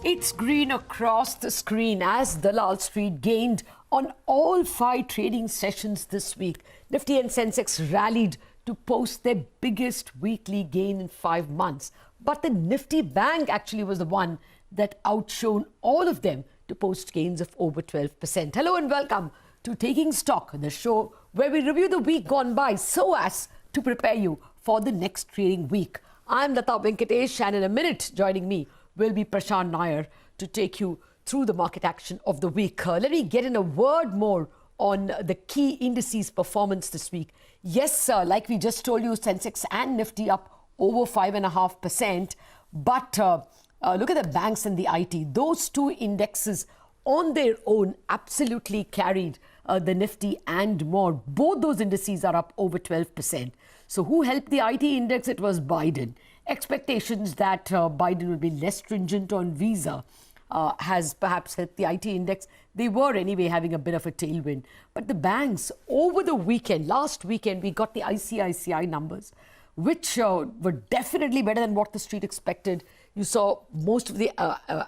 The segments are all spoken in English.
It's green across the screen as Dalal Street gained on all 5 trading sessions this week. Nifty and Sensex rallied to post their biggest weekly gain in 5 months. But the Nifty Bank actually was the one that outshone all of them to post gains of over 12%. Hello and welcome to Taking Stock, the show where we review the week gone by so as to prepare you for the next trading week. I'm Lata Venkatesh, and in a minute joining me will be Prashant Nair to take you through the market action of the week. Let me get in a word more on the key indices performance this week. Yes, like we just told you, Sensex and Nifty up over 5.5%. But look at the banks and the IT. Those two indexes on their own absolutely carried the Nifty and more. Both those indices are up over 12%. So who helped the IT index? It was Biden. Expectations that Biden will be less stringent on visa has perhaps helped the IT index. They were anyway having a bit of a tailwind. But the banks over the weekend, last weekend, we got the ICICI numbers, which were definitely better than what the street expected. You saw most of the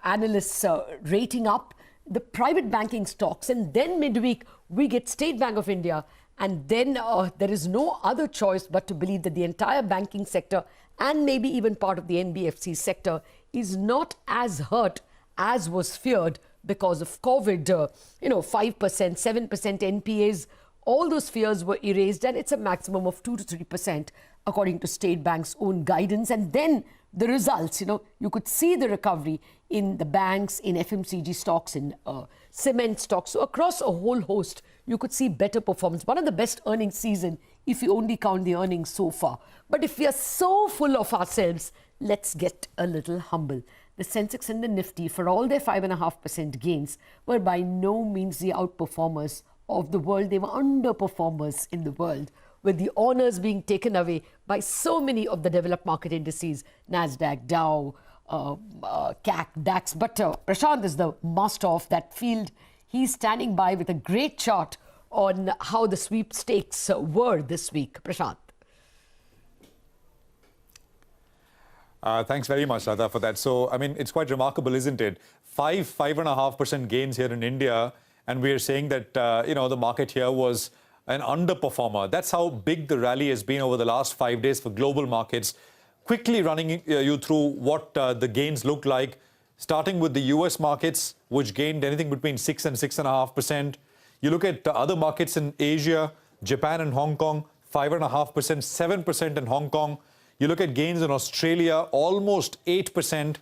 analysts rating up the private banking stocks. And then midweek, we get State Bank of India. And then there is no other choice but to believe that the entire banking sector and maybe even part of the NBFC sector is not as hurt as was feared because of COVID. 5%, 7% NPAs, all those fears were erased, and it's a maximum of 2 to 3% according to State Bank's own guidance. And then the results, you could see the recovery in the banks, in FMCG stocks, in cement stocks. So across a whole host, you could see better performance. One of the best earnings season if you only count the earnings so far. But if we are so full of ourselves, let's get a little humble. The Sensex and the Nifty, for all their 5.5% gains, were by no means the outperformers of the world. They were underperformers in the world, with the honors being taken away by so many of the developed market indices, Nasdaq, Dow, CAC, DAX. But Prashant is the master of that field. He's standing by with a great chart on how the sweepstakes were this week. Prashant. Thanks very much, Lata, for that. So, it's quite remarkable, isn't it? 5.5% gains here in India, and we are saying that, the market here was an underperformer. That's how big the rally has been over the last 5 days for global markets. Quickly running you through what the gains look like, starting with the US markets, which gained anything between 6 and 6.5%. You look at other markets in Asia, Japan and Hong Kong, 5.5%, 7% in Hong Kong. You look at gains in Australia, almost 8%.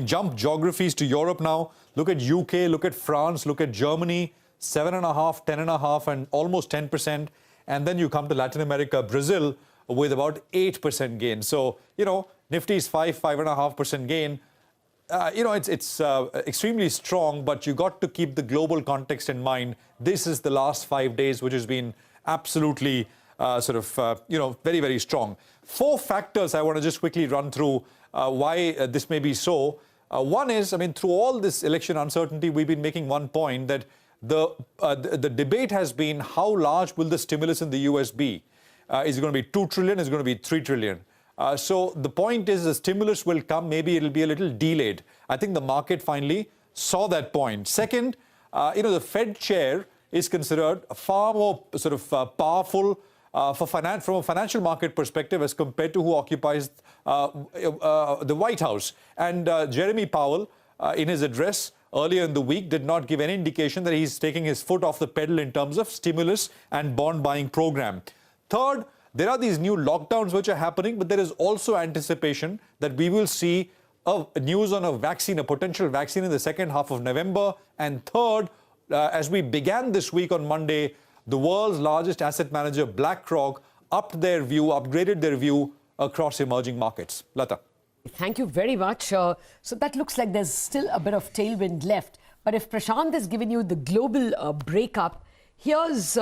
Jump geographies to Europe now. Look at UK, look at France, look at Germany, 7.5%, 10.5%, and almost 10%. And then you come to Latin America, Brazil, with about 8% gain. So, Nifty's 5.5% gain. It's extremely strong, but you got to keep the global context in mind. This is the last 5 days, which has been absolutely very, very strong. 4 factors I want to just quickly run through why this may be so. One is, through all this election uncertainty, we've been making one point that the debate has been how large will the stimulus in the US be? Is it going to be 2 trillion? Is it going to be 3 trillion? So the point is the stimulus will come. Maybe it'll be a little delayed. I think the market finally saw that point. Second, the Fed chair is considered far more powerful from a financial market perspective as compared to who occupies the White House. And Jeremy Powell, in his address earlier in the week, did not give any indication that he's taking his foot off the pedal in terms of stimulus and bond buying program. Third, there are these new lockdowns which are happening, but there is also anticipation that we will see news on a vaccine, a potential vaccine in the second half of November. And third, as we began this week on Monday, the world's largest asset manager, BlackRock, upgraded their view across emerging markets. Lata. Thank you very much. So that looks like there's still a bit of tailwind left. But if Prashant has given you the global breakup, here's,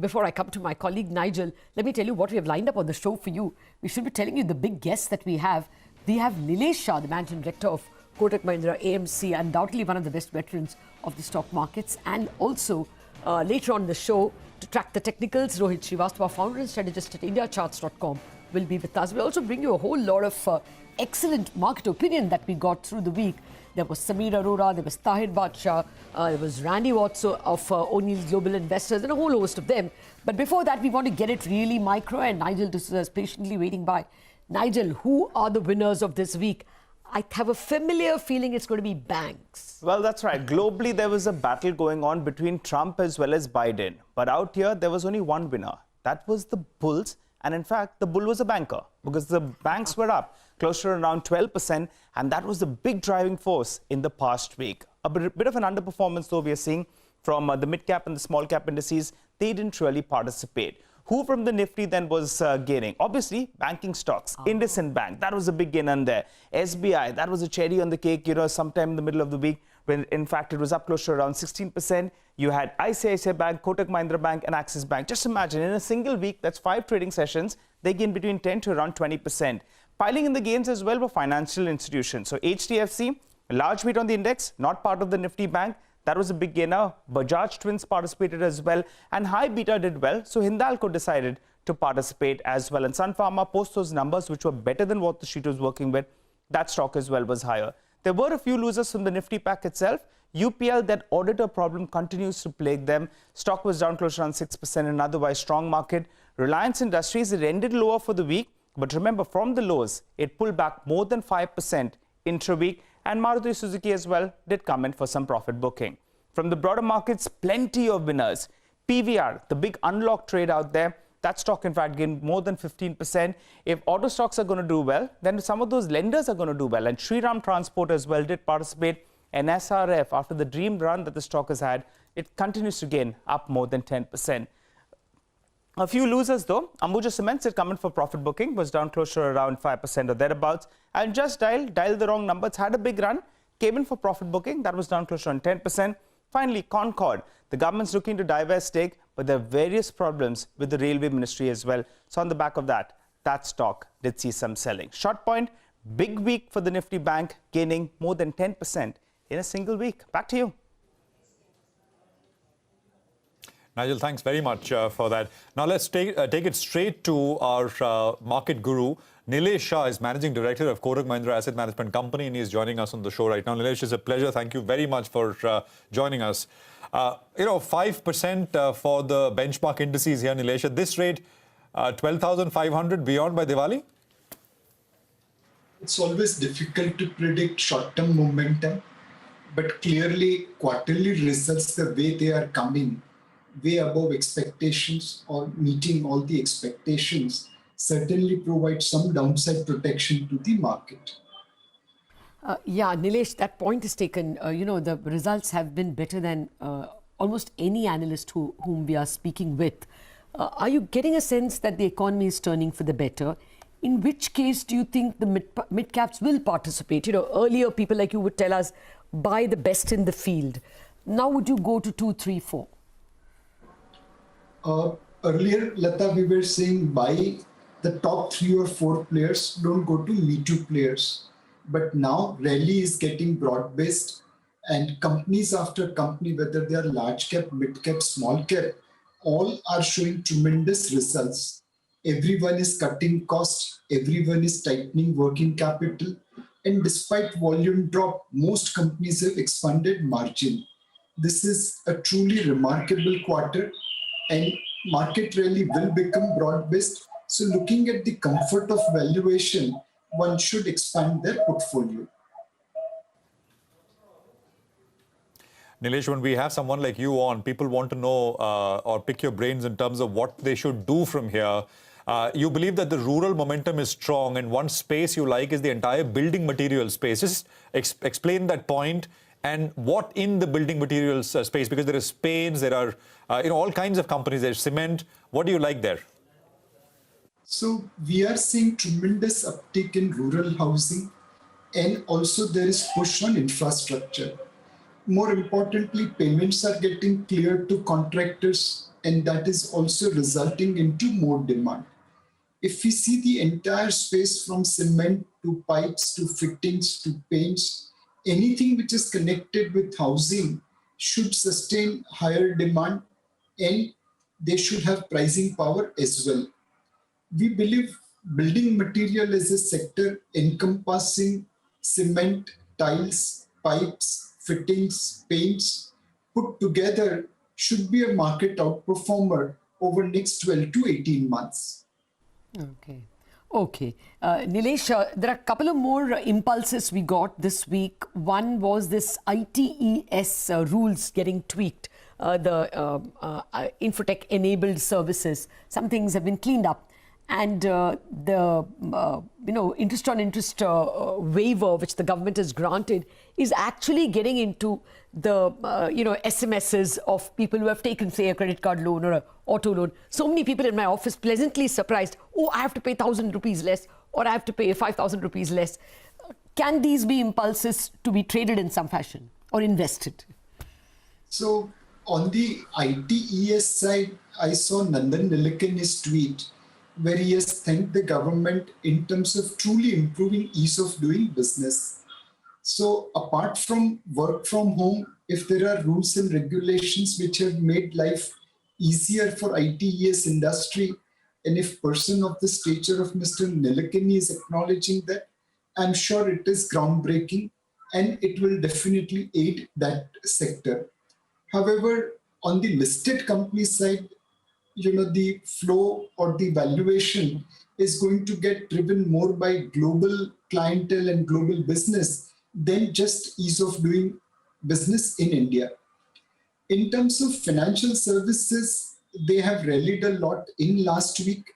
before I come to my colleague Nigel, let me tell you what we have lined up on the show for you. We should be telling you the big guests that we have. We have Nilesh Shah, the managing director of Kotak Mahindra AMC, undoubtedly one of the best veterans of the stock markets. And also, later on the show, to track the technicals, Rohit Srivastava, founder and strategist at IndiaCharts.com, will be with us. We'll also bring you a whole lot of excellent market opinion that we got through the week. There was Sameer Arora, there was Tahir Badshah, there was Randy Watso of O'Neill Global Investors, and a whole host of them. But before that, we want to get it really micro, and Nigel is patiently waiting by. Nigel, who are the winners of this week? I have a familiar feeling it's going to be banks. Well, that's right. Globally, there was a battle going on between Trump as well as Biden. But out here, there was only one winner. That was the bulls. And in fact, the bull was a banker because the banks were up close to around 12%. And that was the big driving force in the past week. A bit of an underperformance, though, we are seeing from the mid-cap and the small-cap indices. They didn't really participate. Who from the Nifty then was gaining? Obviously, banking stocks. IndusInd Bank, that was a big gain on there. SBI, that was a cherry on the cake, sometime in the middle of the week when, in fact, it was up close to around 16%. You had ICICI Bank, Kotak Mahindra Bank, and Axis Bank. Just imagine, in a single week, that's 5 trading sessions, they gained between 10 to around 20%. Piling in the gains as well were financial institutions. So HDFC, a large weight on the index, not part of the Nifty Bank. That was a big gainer. Bajaj Twins participated as well. And High Beta did well. So Hindalco decided to participate as well. And Sun Pharma post those numbers, which were better than what the sheet was working with. That stock as well was higher. There were a few losers from the Nifty pack itself. UPL, that auditor problem continues to plague them. Stock was down close to around 6% in an otherwise strong market. Reliance Industries, it ended lower for the week. But remember, from the lows, it pulled back more than 5% intra-week. And Maruti Suzuki as well did come in for some profit booking. From the broader markets, plenty of winners. PVR, the big unlocked trade out there, that stock in fact gained more than 15%. If auto stocks are going to do well, then some of those lenders are going to do well. And Shriram Transport as well did participate. And SRF, after the dream run that the stock has had, it continues to gain up more than 10%. A few losers though. Ambuja Cements had come in for profit booking, was down close to around 5% or thereabouts. And Just dialed the wrong numbers, had a big run, came in for profit booking, that was down close to around 10%. Finally, Concord, the government's looking to divest stake, but there are various problems with the Railway Ministry as well. So on the back of that, that stock did see some selling. Short point, big week for the Nifty Bank, gaining more than 10% in a single week. Back to you. Nigel, thanks very much for that. Now let's take it straight to our market guru. Nilesh Shah is Managing Director of Kotak Mahindra Asset Management Company, and he is joining us on the show right now. Nilesh, it's a pleasure. Thank you very much for joining us. 5% for the benchmark indices here, Nilesh. At this rate, 12,500 beyond by Diwali? It's always difficult to predict short-term momentum, but clearly quarterly results, the way they are coming, way above expectations or meeting all the expectations, certainly provide some downside protection to the market. Yeah, Nilesh, that point is taken. The results have been better than almost any analyst whom we are speaking with. Are you getting a sense that the economy is turning for the better? In which case do you think the mid-caps will participate? Earlier people like you would tell us, buy the best in the field. Now would you go to 2, 3, 4? Earlier, Lata, we were saying buy the top 3 or 4 players, don't go to me too players. But now rally is getting broad-based, and companies after company, whether they are large cap, mid cap, small cap, all are showing tremendous results. Everyone is cutting costs, everyone is tightening working capital, and despite volume drop, most companies have expanded margin. This is a truly remarkable quarter, and market rally will become broad-based. So looking at the comfort of valuation, one should expand their portfolio. Nilesh, when we have someone like you on, people want to know or pick your brains in terms of what they should do from here. You believe that the rural momentum is strong, and one space you like is the entire building material space. Just explain that point. And what in the building materials space, because there is paints, there are all kinds of companies, there's cement. What do you like there? So we are seeing tremendous uptick in rural housing, and also there is push on infrastructure. More importantly, payments are getting cleared to contractors, and that is also resulting into more demand. If we see the entire space from cement to pipes to fittings to paints, anything which is connected with housing should sustain higher demand, and they should have pricing power as well. We believe building material is a sector encompassing cement, tiles, pipes, fittings, paints put together should be a market outperformer over next 12 to 18 months. Okay. Okay. Nilesh, there are a couple of more impulses we got this week. One was this ITES rules getting tweaked, the infotech-enabled services. Some things have been cleaned up. And the interest on interest waiver which the government has granted is actually getting into the SMSs of people who have taken, say, a credit card loan or an auto loan. So many people in my office pleasantly surprised, oh, I have to pay 1,000 rupees less, or I have to pay 5,000 rupees less. Can these be impulses to be traded in some fashion or invested? So on the ITES side, I saw Nandan Nilekani's tweet where he has thanked the government in terms of truly improving ease of doing business. So apart from work from home, if there are rules and regulations which have made life easier for ITES industry, and if person of the stature of Mr. Nilekani is acknowledging that, I'm sure it is groundbreaking and it will definitely aid that sector. However, on the listed company side, the flow or the valuation is going to get driven more by global clientele and global business than just ease of doing business in India. In terms of financial services, they have rallied a lot in last week.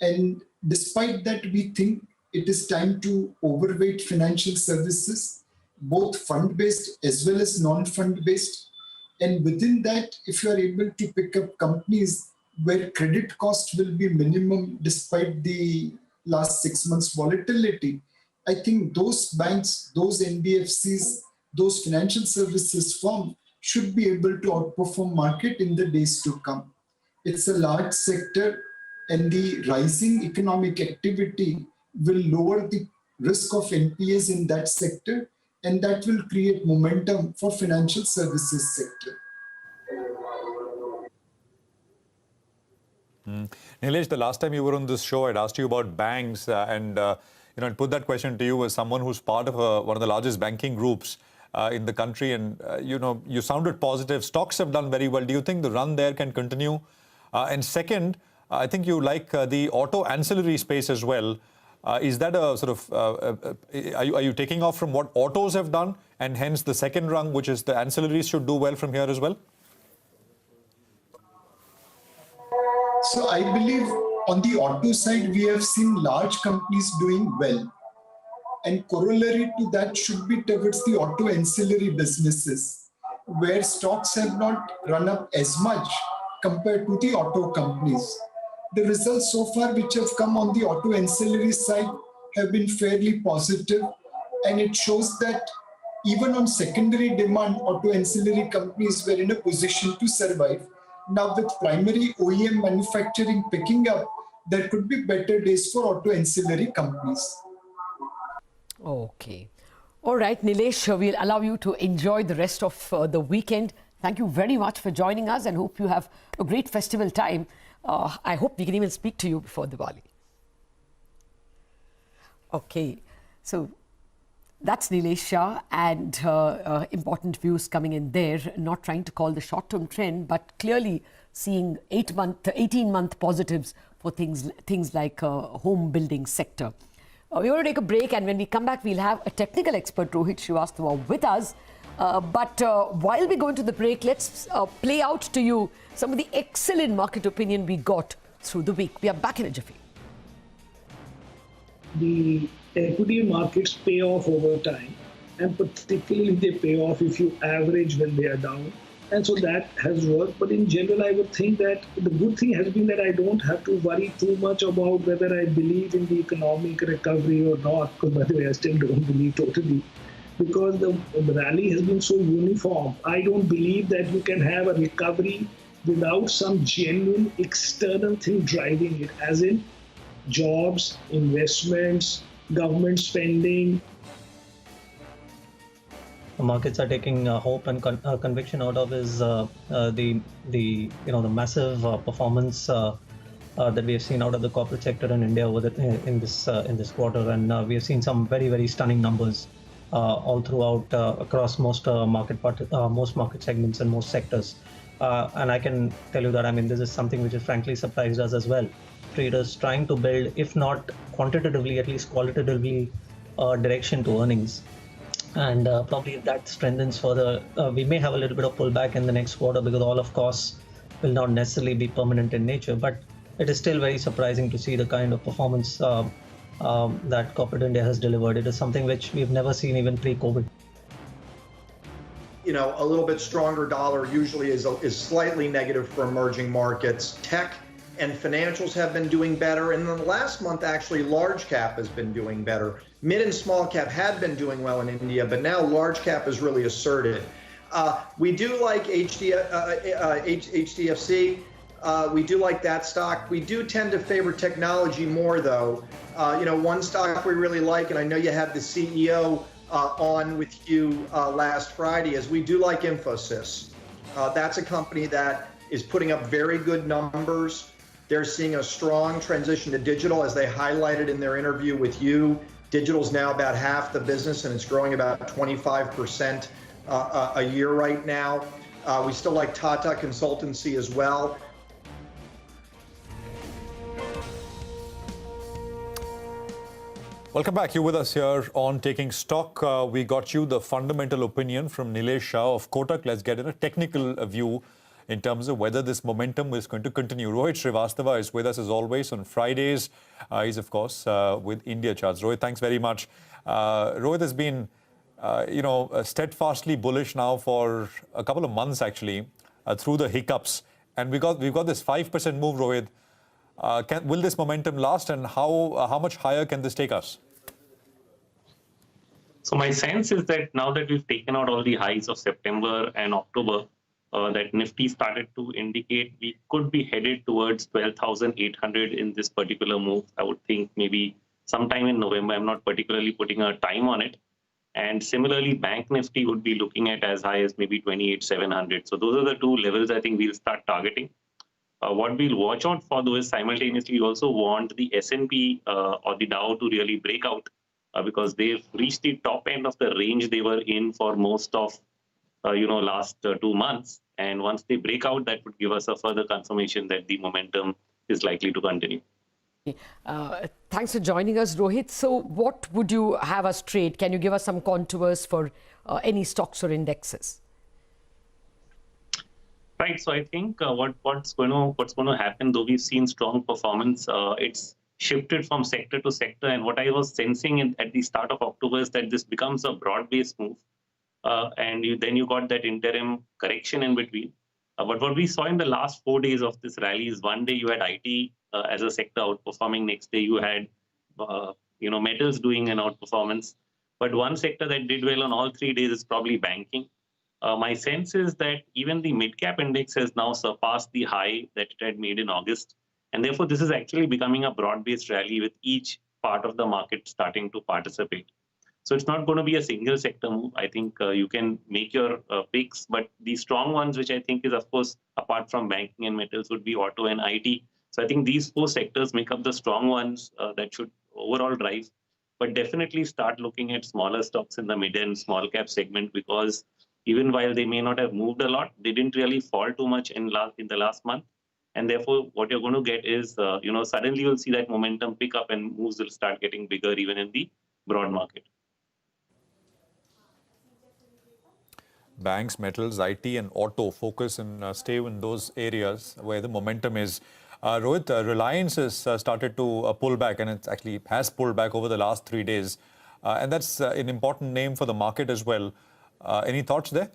And despite that, we think it is time to overweight financial services, both fund-based as well as non-fund-based. And within that, if you are able to pick up companies where credit cost will be minimum despite the last 6 months volatility, I think those banks, those NBFCs, those financial services firms should be able to outperform market in the days to come. It's a large sector and the rising economic activity will lower the risk of NPAs in that sector, and that will create momentum for financial services sector. Nilesh, the last time you were on this show, I'd asked you about banks and put that question to you as someone who's part of one of the largest banking groups in the country. And, you sounded positive. Stocks have done very well. Do you think the run there can continue? And second, I think you like the auto ancillary space as well. Is that a sort of, are you taking off from what autos have done? And hence the second rung, which is the ancillaries, should do well from here as well? So I believe on the auto side, we have seen large companies doing well. And corollary to that should be towards the auto ancillary businesses, where stocks have not run up as much compared to the auto companies. The results so far which have come on the auto ancillary side have been fairly positive, and it shows that even on secondary demand, auto ancillary companies were in a position to survive. Now with primary OEM manufacturing picking up, there could be better days for auto ancillary companies. Okay. All right, Nilesh, we'll allow you to enjoy the rest of the weekend. Thank you very much for joining us and hope you have a great festival time. I hope we can even speak to you before Diwali. Okay, so that's Nilesh Shah, and important views coming in there. Not trying to call the short-term trend, but clearly seeing 18-month positives for things like home building sector. We want to take a break, and when we come back, we'll have a technical expert, Rohit Srivastava, with us. But while we go into the break, let's play out to you some of the excellent market opinion we got through the week. We are back in a jiffy. The equity markets pay off over time, and particularly they pay off if you average when they are down. And so that has worked. But in general, I would think that the good thing has been that I don't have to worry too much about whether I believe in the economic recovery or not. Because by the way, I still don't believe totally. Because the rally has been so uniform. I don't believe that you can have a recovery without some genuine external thing driving it, as in jobs, investments, government spending. The markets are taking hope and conviction out of is the massive performance that we have seen out of the corporate sector in India in this quarter, and we have seen some very, very stunning numbers. all throughout across most most market segments and most sectors. And I can tell you that this is something which has frankly surprised us as well. Traders trying to build, if not quantitatively, at least qualitatively, direction to earnings. And probably that strengthens further. We may have a little bit of pullback in the next quarter because all of course will not necessarily be permanent in nature, but it is still very surprising to see the kind of performance that corporate India has delivered. It is something which we've never seen even pre-COVID. A little bit stronger dollar usually is slightly negative for emerging markets. Tech and financials have been doing better. And in the last month, actually, large cap has been doing better. Mid and small cap had been doing well in India, but now large cap is really asserted. We do like HDFC. We do like that stock. We do tend to favor technology more, though. One stock we really like, and I know you had the CEO on with you last Friday, is we do like Infosys. That's a company that is putting up very good numbers. They're seeing a strong transition to digital, as they highlighted in their interview with you. Digital is now about half the business, and it's growing about 25% a year right now. We still like Tata Consultancy as well. Welcome back. You're with us here on Taking Stock. We got you the fundamental opinion from Nilesh Shah of Kotak. Let's get in a technical view in terms of whether this momentum is going to continue. Rohit Srivastava is with us as always on Fridays. He's, of course, with India Charts. Rohit, thanks very much. Rohit has been, steadfastly bullish now for a couple of months, actually, through the hiccups. And we've got this 5% move, Rohit. Will this momentum last, and how much higher can this take us? So my sense is that now that we've taken out all the highs of September and October, that Nifty started to indicate we could be headed towards 12,800 in this particular move. I would think maybe sometime in November. I'm not particularly putting a time on it. And similarly, Bank Nifty would be looking at as high as maybe 28,700. So those are the two levels I think we'll start targeting. What we'll watch out for, though, is simultaneously we also want the S&P or the Dow to really break out because they've reached the top end of the range they were in for most of last 2 months. And once they break out, that would give us a further confirmation that the momentum is likely to continue. Thanks for joining us, Rohit. So what would you have us trade? Can you give us some contours for any stocks or indexes? Right. So I think what's going to happen, though we've seen strong performance, it's shifted from sector to sector. And what I was sensing at the start of October is that this becomes a broad-based move. And then you got that interim correction in between. But what we saw in the last 4 days of this rally is one day you had IT as a sector outperforming. Next day you had metals doing an outperformance. But one sector that did well on all 3 days is probably banking. My sense is that even the mid-cap index has now surpassed the high that it had made in August. And therefore, this is actually becoming a broad-based rally with each part of the market starting to participate. So it's not going to be a single sector move. I think you can make your picks, but the strong ones, which I think is, of course, apart from banking and metals, would be auto and IT. So I think these 4 sectors make up the strong ones that should overall drive. But definitely start looking at smaller stocks in the mid and small cap segment, because even while they may not have moved a lot, they didn't really fall too much in the last month. And therefore, what you're going to get is, suddenly you'll see that momentum pick up and moves will start getting bigger even in the broad market. Banks, metals, IT and auto, focus and stay in those areas where the momentum is. Rohit, Reliance has started to pull back, and it actually has pulled back over the last 3 days. And that's an important name for the market as well. Any thoughts there?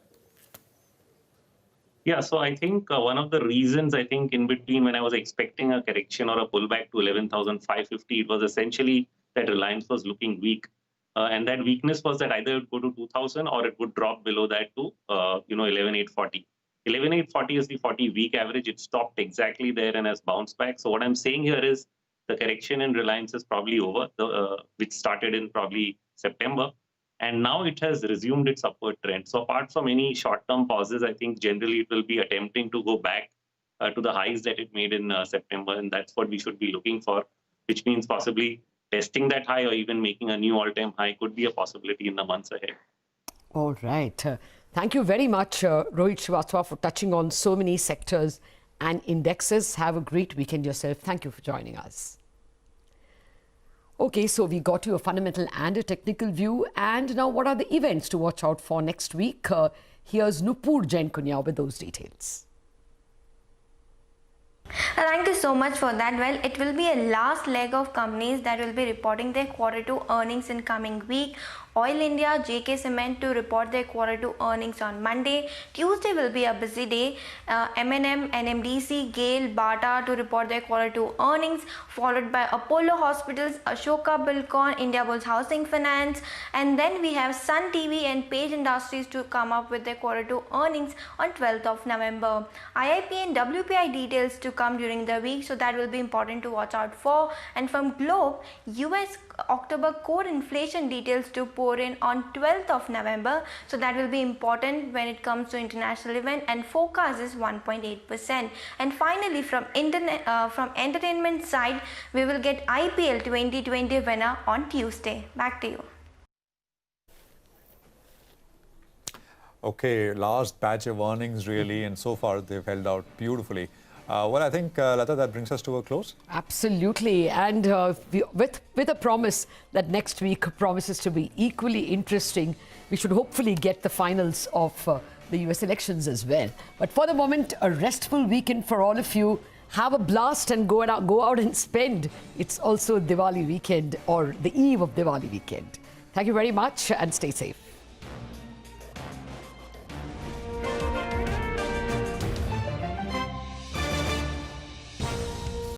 Yeah, so I think one of the reasons I think in between when I was expecting a correction or a pullback to 11,550, it was essentially that Reliance was looking weak. And that weakness was that either it would go to 2,000 or it would drop below that to 11,840. 11,840 is the 40-week average. It stopped exactly there and has bounced back. So what I'm saying here is the correction in Reliance is probably over, which started in probably September. And now it has resumed its upward trend. So apart from any short-term pauses, I think generally it will be attempting to go back to the highs that it made in September. And that's what we should be looking for, which means possibly testing that high or even making a new all-time high could be a possibility in the months ahead. All right. Thank you very much, Rohit Srivastava, for touching on so many sectors and indexes. Have a great weekend yourself. Thank you for joining us. Okay, so we got you a fundamental and a technical view. And now, what are the events to watch out for next week? Here's Nupur Jain Kunya with those details. Thank you so much for that. Well, it will be a last leg of companies that will be reporting their Q2 earnings in coming week. Oil India, JK Cement to report their Q2 earnings on Monday. Tuesday will be a busy day. M&M, NMDC, GAIL, Bata to report their Q2 earnings, followed by Apollo Hospitals, Ashoka Buildcon, Indiabulls Housing Finance, and then we have Sun TV and Page Industries to come up with their Q2 earnings on 12th of November. IIP and WPI details to come during the week, so that will be important to watch out for. And from Globe, US October core inflation details to pour in on 12th of November, so that will be important when it comes to international event, and forecast is 1.8%. And finally, from entertainment side, we will get IPL 2020 winner on Tuesday. Back to you. Okay, last batch of earnings really, and so far they've held out beautifully. Well, I think, Lata, that brings us to a close. Absolutely. And with a promise that next week promises to be equally interesting, we should hopefully get the finals of the US elections as well. But for the moment, a restful weekend for all of you. Have a blast and go out and spend. It's also Diwali weekend, or the eve of Diwali weekend. Thank you very much and stay safe.